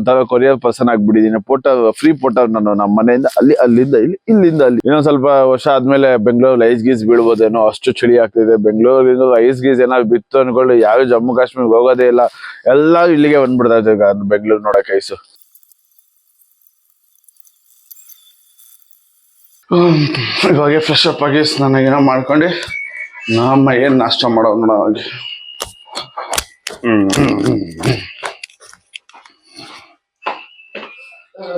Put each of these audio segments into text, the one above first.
ಒಂಥರ courier person ಆಗ್ಬಿಟ್ಟಿದೀನಿ. Free Potter ನಾನು ನಮ್ಮ ಮನೆಯಿಂದ ಅಲ್ಲಿಂದ ಇಲ್ಲಿಂದ ಅಲ್ಲಿ. ಇನ್ನೊಂದ್ ಸ್ವಲ್ಪ ವರ್ಷ ಆದ್ಮೇಲೆ ಬೆಂಗಳೂರಲ್ಲಿ ಐಸ್ ಗೀಸ್ ಬೀಳ್ಬೋದೇನೋ, ಅಷ್ಟು ಚಳಿ ಆಗ್ತಿದೆ. ಬೆಂಗಳೂರಿಂದ ಐಸ್ ಗೀಸ್ ಏನಾದ್ರು ಬಿತ್ತು ಅನ್ಕೊಳ್ಳಿ, ಯಾವ ಜಮ್ಮು ಕಾಶ್ಮೀರ್ಗೆ ಹೋಗೋದೇ ಇಲ್ಲ, ಎಲ್ಲಾ ಇಲ್ಲಿಗೆ ಬಂದ್ಬಿಡ್ತಾ ಬೆಂಗಳೂರು ನೋಡಕ್ ಐಸು. ಇವಾಗ ಫ್ರೆಶ್ ಅಪ್ ಆಗಿ ಸ್ನಾನ ಏನೋ ಮಾಡ್ಕೊಂಡು ನಮ್ಮ ಏನ್ ನಾಷ್ಟ ಮಾಡೋ ನೋಡೋಗಿ.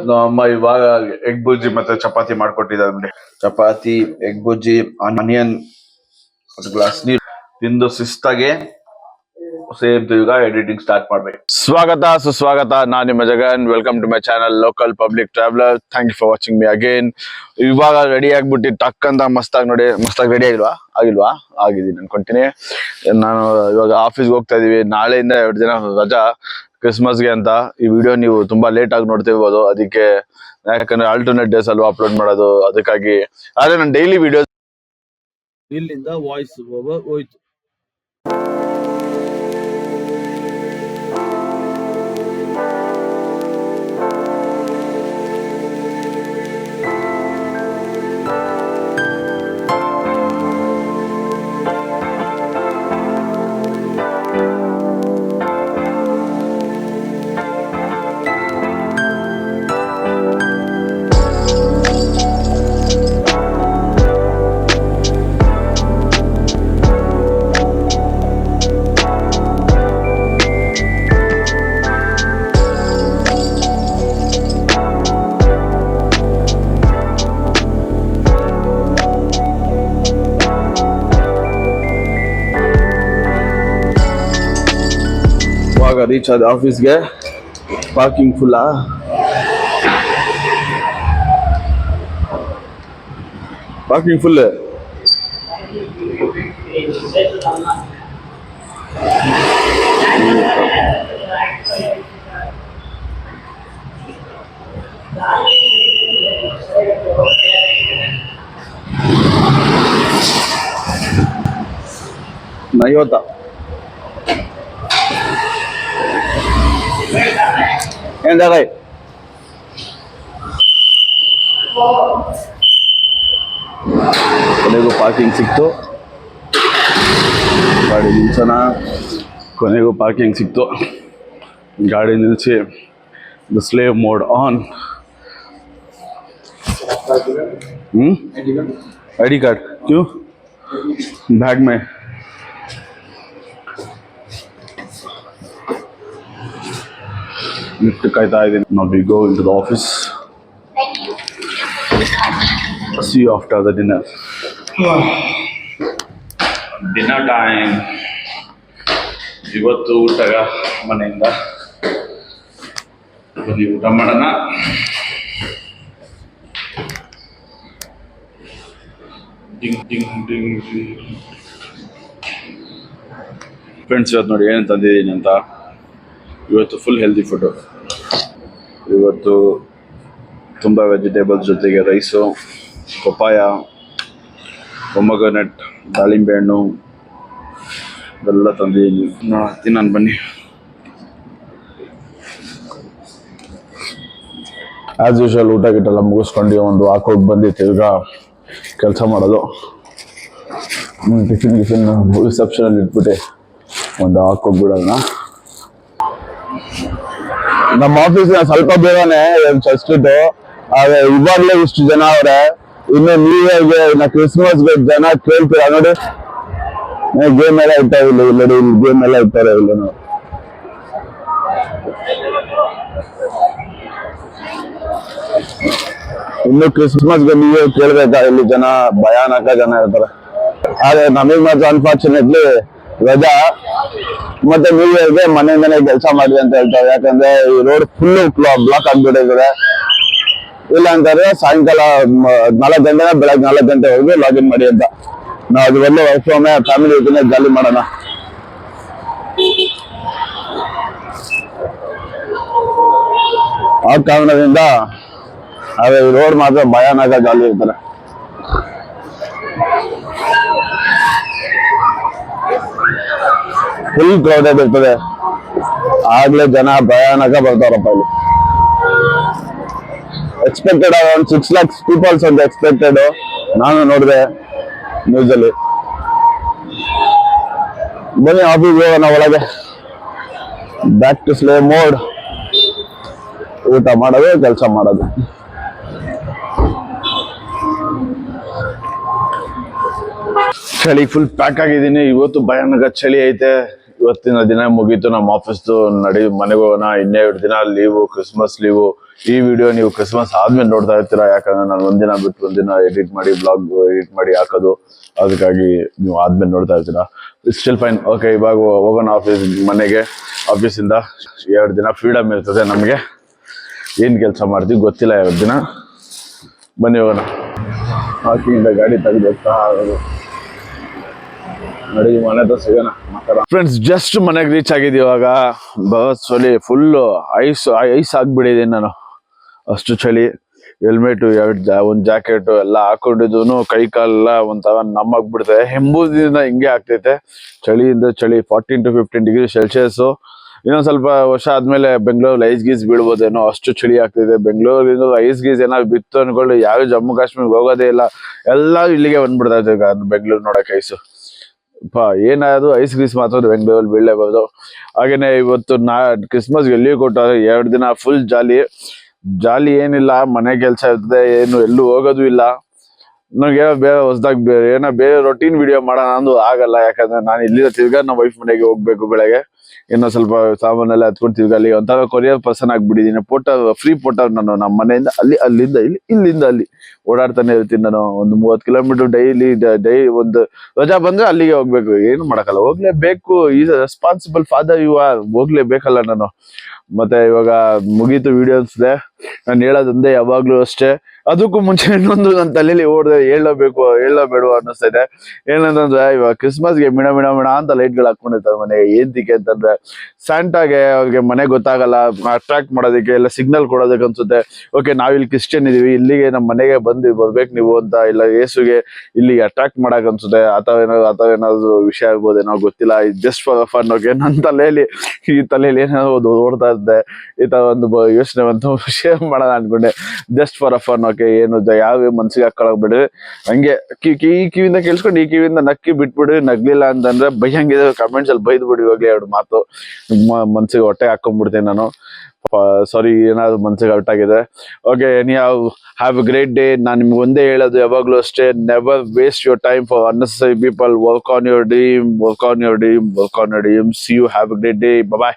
ನಮ್ಮ ಇವಾಗ ಎಗ್ ಬುಜ್ಜಿ ಮತ್ತೆ ಚಪಾತಿ ಮಾಡ್ಕೊಟ್ಟಿದ್ದಾರೆ ನೋಡಿ. ಚಪಾತಿ, ಎಗ್ ಬುಜ್ಜಿ, ಆನಿಯನ್, ಒಂದು ಗ್ಲಾಸ್ ನೀರು ತಿಂದು ಶಿಸ್ತಾಗೆ ಈಗ ಎಡಿಟಿಂಗ್ ಸ್ಟಾರ್ಟ್ ಮಾಡ್ಬೇಕು. ಸ್ವಾಗತ ಸುಸ್ವಾಗತ, ನಾನು ನಿಮ್ಮ Jagan. Welcome to my channel local public traveler. Thank you for watching me again. ಇವಾಗ ರೆಡಿ ಆಗ್ಬಿಟ್ಟು ಟಕ್ ಅಂತ ಮಸ್ತಾಗಿ ನೋಡಿ. ಮಸ್ತಾಗಿ ರೆಡಿ ಆಗಿಲ್ವಾ ಆಗಿದ್ದೀನಿ ಅನ್ಕೊಂತೀನಿ. ನಾನು ಇವಾಗ ಆಫೀಸ್ಗೆ ಹೋಗ್ತಾ ಇದೀವಿ. ನಾಳೆಯಿಂದ 2 ದಿನ ರಜಾ ಕ್ರಿಸ್ಮಸ್ಗೆ ಅಂತ. ಈ ವಿಡಿಯೋ ನೀವು ತುಂಬಾ ಲೇಟ್ ಆಗಿ ನೋಡ್ತಿರ್ಬೋದು, ಅದಕ್ಕೆ. ಯಾಕಂದ್ರೆ ಆಲ್ಟರ್ನೇಟ್ ಡೇಸ್ ಅಲ್ವಾ ಅಪ್ಲೋಡ್ ಮಾಡೋದು, ಅದಕ್ಕಾಗಿ. ಆದ್ರೆ ನಾನು ಡೈಲಿ ವಿಡಿಯೋ ಇಲ್ಲಿಂದ ವಾಯ್ಸ್ ಓವರ್ ಹೋಯ್ತು. ರೀಚ್ ಆದ ಆಫೀಸ್ಗೆ. ಪಾರ್ಕಿಂಗ್ ಫುಲ್ಲಾ? Parking full. ನೈವತ್ತ ಏನ್ರಿ ಕೊನೆಗೂ ಪಾರ್ಕಿಂಗ್ ಸಿಕ್ತು. ಗಾಡಿ ನಿಲ್ಸೋಣ. ಕೊನೆಗೂ ಪಾರ್ಕಿಂಗ್ ಸಿಕ್ತು. ಗಾಡಿ ನಿಲ್ಲಿಸಿ the slave mode on. I D card ಕ್ಯೂ ಬ್ಯಾಗ್ ಮೇ. ಲಿಫ್ಟ್ ಕಾಯ್ತಾ ಇದ್ದೀನಿ. Now we go into the office. See you after the dinner. Dinner time. ಇವತ್ತು ಊಟಗ ಮನೆಯಿಂದ ಬನ್ನಿ ಊಟ ಮಾಡೋಣ. ಫ್ರೆಂಡ್ಸ್, ಇವತ್ತು ನೋಡಿ ಏನು ತಂದಿದ್ದೀನಿ ಅಂತ. ಇವತ್ತು ಫುಲ್ ಹೆಲ್ದಿ ಫುಡ್ಡು. ಇವತ್ತು ತುಂಬ ವೆಜಿಟೇಬಲ್ಸ್ ಜೊತೆಗೆ ರೈಸು, ಪಪಾಯ, ಪೊಮಗ್ರನೇಟ್, ದಾಳಿಂಬೆ ಹಣ್ಣು ಇವೆಲ್ಲ ತಂದಿದ್ದೀನಿ. ತಿನ್ನೋಣ ಬನ್ನಿ. ಆ್ಯಸ್ ಯೂಶುವಲ್ ಊಟ ಗಿಟ್ಟೆಲ್ಲ ಮುಗಿಸ್ಕೊಂಡು ಒಂದು ಹಾಕೋಗಿ ಬಂದಿತ್ತು. ಈಗ ಕೆಲಸ ಮಾಡೋದು. ಟಿಫಿನ್ ರಿಸೆಪ್ಷನಲ್ಲಿ ಇಟ್ಬಿಟ್ಟು ಒಂದು ಹಾಕೋಗ್ಬಿಡೋಣ. ನಮ್ಮ ಆಫೀಸ್ ಸ್ವಲ್ಪ ಬೇಗನೆ ಫಸ್ಟಿದ್ದು. ಆದ್ರೆ ಇವಾಗ್ಲೇ ಇಷ್ಟು ಜನ ಅವ್ರೆ. ಇನ್ನು ನ್ಯೂ ಇಯರ್ಗೆ, ಇನ್ನು ಕ್ರಿಸ್ಮಸ್ಗೆ ಜನ ಕೇಳ್ತೀರಾ ನೋಡಿ. ಗೇಮ್ ಎಲ್ಲ ಇರ್ತಾವೆ ಇಲ್ಲ ನೋಡಿ, ಗೇಮ್ ಎಲ್ಲ ಇರ್ತಾರೆ ಇಲ್ಲ ನಾವು. ಇನ್ನು ಕ್ರಿಸ್ಮಸ್ಗೆ ನ್ಯೂ ಇಯರ್ ಕೇಳ್ಬೇಕಾ, ಇಲ್ಲಿ ಜನ ಭಯಾನಕ ಜನ ಇರ್ತಾರೆ. ಆದ್ರೆ ನಮಗ್ ಮಾತ್ರ ಅನ್ಫಾರ್ಚುನೇಟ್ಲಿ ರಜಾ. ಮತ್ತೆ ನ್ಯೂ ಇಯರ್ಗೆ ಮನೆಯಿಂದನೇ ಕೆಲಸ ಮಾಡಿ ಅಂತ ಹೇಳ್ತಾರೆ. ಯಾಕಂದ್ರೆ ಈ ರೋಡ್ ಫುಲ್ ಬ್ಲಾಕ್ ಆಗ್ಬಿಟ್ಟಿದೆ. ಇಲ್ಲ ಅಂತಾರೆ ಸಾಯಂಕಾಲ 4 ಗಂಟೆ, ಬೆಳಗ್ಗೆ 4 ಗಂಟೆವರೆಗೂ ಲಾಗಿನ್ ಮಾಡಿ ಅಂತ. ನಾವು ಅದು ಒಳ್ಳೆ ವರ್ಕ್ ಫ್ರಮ್ ಫ್ಯಾಮಿಲಿ ಜೊತೆ ಜಾಲಿ ಮಾಡೋಣ. ಆ ಕಾರಣದಿಂದ ಅದೇ ರೋಡ್ ಮಾತ್ರ ಭಯಾನಕ ಜಾಲಿ ಇರ್ತಾರೆ. ಫುಲ್ ಕ್ರೌಡೆಡ್ ಇರ್ತದೆ. ಆಗ್ಲೇ ಜನ ಭಯಾನಕ ಬರ್ತಾರಪ್ಪ ಇಲ್ಲಿ. ಎಕ್ಸ್ಪೆಕ್ಟೆಡ್ ಒಂದು 6 lakhs ಪೀಪಲ್ಸ್ ಅಂತ ಎಕ್ಸ್ಪೆಕ್ಟೆಡ್. ನಾನು ನೋಡಿದೆ ನ್ಯೂಸ್ ಅಲ್ಲಿ. ಬನ್ನಿ ಆಫೀಸ್ಗೆ ಹೋಗೋಣ ಒಳಗೆ. Back to slay mode. ಊಟ ಮಾಡೋದು, ಕೆಲಸ ಮಾಡೋದು. ಚಳಿ ಫುಲ್ ಪ್ಯಾಕ್ ಆಗಿದ್ದೀನಿ. ಇವತ್ತು ಭಯಾನಕ ಚಳಿ ಐತೆ. ಇವತ್ತಿನ ದಿನ ಮುಗೀತು ನಮ್ಮ ಆಫೀಸ್ದು. ಮನೆಗೆ ಹೋಗೋಣ. ಇನ್ನೇ 2 ದಿನ ಲೀವು, ಕ್ರಿಸ್ಮಸ್ ಲೀವು. ಈ ವಿಡಿಯೋ ನೀವು ಕ್ರಿಸ್ಮಸ್ ಆದ್ಮೇಲೆ ನೋಡ್ತಾ ಇರ್ತೀರಾ, ಯಾಕಂದ್ರೆ ನಾನು ಒಂದಿನ ಬಿಟ್ಟು ಒಂದಿನ ಎಡಿಟ್ ಮಾಡಿ ಬ್ಲಾಗ್ ಎಡಿಟ್ ಮಾಡಿ ಹಾಕೋದು. ಅದಕ್ಕಾಗಿ ನೀವು ಆದ್ಮೇಲೆ ನೋಡ್ತಾ ಇರ್ತೀರಾ. Still fine. ಓಕೆ, ಇವಾಗ ಹೋಗೋಣ ಮನೆಗೆ. ಆಫೀಸಿಂದ 2 ದಿನ ಫ್ರೀಡಮ್ ಇರ್ತದೆ ನಮಗೆ. ಏನ್ ಕೆಲಸ ಮಾಡ್ತೀವಿ ಗೊತ್ತಿಲ್ಲ 2 ದಿನ. ಬನ್ನಿ ಹೋಗೋಣ. ಹಾಕಿಂದ ಗಾಡಿ ತೆಗೆದು ನಡಿ ಮನೆ ಹತ್ರ ಸಿಗೋಣ. ಫ್ರೆಂಡ್ಸ್, ಜಸ್ಟ್ ಮನೆಗೆ ರೀಚ್ ಆಗಿದ್ದೀವಿ. ಇವಾಗ ಬಸ್ ಅಲ್ಲಿ ಫುಲ್ ಐಸ್ ಆಗ್ಬಿಟ್ಟಿದ್ದೀನಿ ನಾನು. ಅಷ್ಟು ಚಳಿ. ಹೆಲ್ಮೆಟ್, ಒಂದ್ ಜಾಕೆಟ್ ಎಲ್ಲ ಹಾಕೊಂಡಿದ್ದು ಕೈ ಕಾಲೆಲ್ಲ ಒಂಥರ ನಮ್ಮಾಗ್ಬಿಡ್ತದೆ. ಹೆಂಬುದಿಂದ ಹಿಂಗೆ ಆಗ್ತೈತೆ. ಚಳಿಯಿಂದ ಚಳಿ 14 to 15 ಡಿಗ್ರಿ ಸೆಲ್ಸಿಯಸ್. ಇನ್ನೊಂದ್ ಸ್ವಲ್ಪ ವರ್ಷ ಆದ್ಮೇಲೆ ಬೆಂಗಳೂರಲ್ಲಿ ಐಸ್ ಗೀಸ್ ಬೀಳ್ಬೋದೇನೋ, ಅಷ್ಟು ಚಳಿ ಆಗ್ತಿದೆ. ಬೆಂಗಳೂರಿಂದ ಐಸ್ ಗೀಸ್ ಏನಾದ್ರು ಬಿತ್ತು ಅನ್ಕೊಂಡು ಯಾವ ಜಮ್ಮು ಕಾಶ್ಮೀರ್ಗೆ ಹೋಗೋದೇ ಇಲ್ಲ. ಎಲ್ಲ ಇಲ್ಲಿಗೆ ಬಂದ್ಬಿಡ್ತಾ ಇದೆ ಬೆಂಗಳೂರು ನೋಡಕ್ ಐಸು. ಏನಾದ್ರು ಐಸ್ ಗೀಸ್ ಮಾತ್ರ ಬೆಂಗಳೂರಲ್ಲಿ ಬೀಳಲೇಬಹುದು. ಹಾಗೇನೆ ಇವತ್ತು ಕ್ರಿಸ್ಮಸ್ ಎಲ್ಲಿ ಕೊಟ್ಟಾರೆ 2 ದಿನ ಫುಲ್ ಜಾಲಿ ಏನಿಲ್ಲ. ಮನೆ ಕೆಲಸ ಇರ್ತದೆ, ಏನು ಎಲ್ಲೂ ಹೋಗೋದು ಇಲ್ಲ. ನಂಗೆ ಬೇರೆ ಹೊಸದಾಗಿ ಬೇರೆ ರೊಟೀನ್ ವಿಡಿಯೋ ಮಾಡೋಣ ಅಂದು ಆಗಲ್ಲ. ಯಾಕಂದ್ರೆ ನಾನು ಇಲ್ಲಿಂದ ತಿರ್ಗಾ ನಮ್ಮ ವೈಫ್ ಮನೆಗೆ ಹೋಗ್ಬೇಕು. ಬೆಳಗ್ಗೆ ಇನ್ನೂ ಸ್ವಲ್ಪ ಸಾಮಾನೆಲ್ಲ ಹತ್ಕೊಂಡು ತಿರ್ಗಲ್ಲಿ ಒಂಥರ ಕೊರಿಯರ್ ಪರ್ಸನ್ ಆಗ್ಬಿಟ್ಟಿದ್ದೀನಿ. ಫ್ರೀ ಪೋಟರ್ ನಾನು ನಮ್ಮ ಮನೆಯಿಂದ ಅಲ್ಲಿಂದ ಇಲ್ಲಿಂದ ಅಲ್ಲಿ ಓಡಾಡ್ತಾನೆ ಇರ್ತೀನಿ. ನಾನು ಒಂದು 30 ಕಿಲೋಮೀಟರ್ ಡೈಲಿ ಒಂದು ರಜಾ ಬಂದ್ರೆ ಅಲ್ಲಿಗೆ ಹೋಗ್ಬೇಕು. ಏನು ಮಾಡಕ್ಕಲ್ಲ, ಹೋಗ್ಲೇಬೇಕು. Is responsible father you are. ಹೋಗ್ಲೇಬೇಕಲ್ಲ ನಾನು. ಮತ್ತೆ ಇವಾಗ ಮುಗೀತು ವಿಡಿಯೋಸ್. ನಾನು ಹೇಳೋದಂದೆ ಯಾವಾಗ್ಲೂ ಅಷ್ಟೇ. ಅದಕ್ಕೂ ಮುಂಚೆ ಇನ್ನೊಂದು ನನ್ನ ತಲೆಯಲ್ಲಿ ಹೇಳಬೇಡುವ ಅನ್ನಿಸ್ತಾ ಇದೆ. ಏನಂತಂದ್ರೆ ಇವಾಗ ಕ್ರಿಸ್ಮಸ್ಗೆ ಮಿಣ ಅಂತ ಲೈಟ್ಗಳು ಹಾಕೊಂಡಿರ್ತಾರೆ ಮನೆಗೆ. ಏಂತಿಕೆ ಅಂತಂದ್ರೆ ಸ್ಯಾಂಟಾಗೆ ಅವ್ರಿಗೆ ಮನೆ ಗೊತ್ತಾಗಲ್ಲ, ಅಟ್ರಾಕ್ಟ್ ಮಾಡೋದಕ್ಕೆ ಎಲ್ಲ ಸಿಗ್ನಲ್ ಕೊಡೋದಕ್ಕೆ ಅನ್ಸುತ್ತೆ. ಓಕೆ, ನಾವಿಲ್ಲಿ ಕ್ರಿಶ್ಚಿಯನ್ ಇದೀವಿ, ಇಲ್ಲಿಗೆ ನಮ್ಮ ಮನೆಗೆ ಬರ್ಬೇಕು ನೀವು ಅಂತ, ಇಲ್ಲ ಯೇಸುಗೆ ಇಲ್ಲಿಗೆ ಅಟ್ರಾಕ್ಟ್ ಮಾಡಕ್ ಅನ್ಸುತ್ತೆ. ಅಥವಾ ಏನಾದ್ರು ವಿಷಯ ಆಗ್ಬೋದೇನೋ ಗೊತ್ತಿಲ್ಲ. Just for fun. ಓಕೆ, ನನ್ನ ತಲೆಯಲ್ಲಿ ಏನಾದ್ರು ಓಡ್ತಾ ಇದ್ದೆ. ಈ ತರ ಒಂದು ಯೋಚನೆ ಬಂತು, ಶೇರ್ ಮಾಡೋಣ ಅನ್ಕೊಂಡೆ. Just for fun. ಓಕೆ, ಏನು ಯಾವ ಮನ್ಸಿಗೆ ಹಾಕೊಳಕ್ ಬಿಡ್ರಿ. ಹಂಗೆ ಈ ಕಿವಿಯಿಂದ ಕೇಳಿಸ್ಕೊಂಡು ಈ ಕಿವಿಯಿಂದ ನಕ್ಕಿ ಬಿಟ್ಬಿಡ್ರಿ. ನಗ್ಲಿಲ್ಲ ಅಂತಂದ್ರೆ ಬೈಯಂಗಿದೆ ಕಮೆಂಟ್ಸ್ ಅಲ್ಲಿ ಬೈದ್ ಬಿಡಿ. ಇವಾಗಲೇ 2 ಮಾತು ಮನ್ಸಿಗೆ ಹೊಟ್ಟೆ ಹಾಕೊಂಡ್ಬಿಡ್ತೀನಿ ನಾನು. ಸಾರಿ, ಏನಾದ್ರು ಮನ್ಸಿಗೆ ಹರ್ಟ್ ಆಗಿದೆ. Okay, have a great day. ನಾನು ನಿಮ್ಗೆ ಒಂದೇ ಹೇಳೋದು ಯಾವಾಗ್ಲೂ ಅಷ್ಟೇ, never waste your time for unnecessary people. Work on your dream. See you. Have a great day. Bye bye.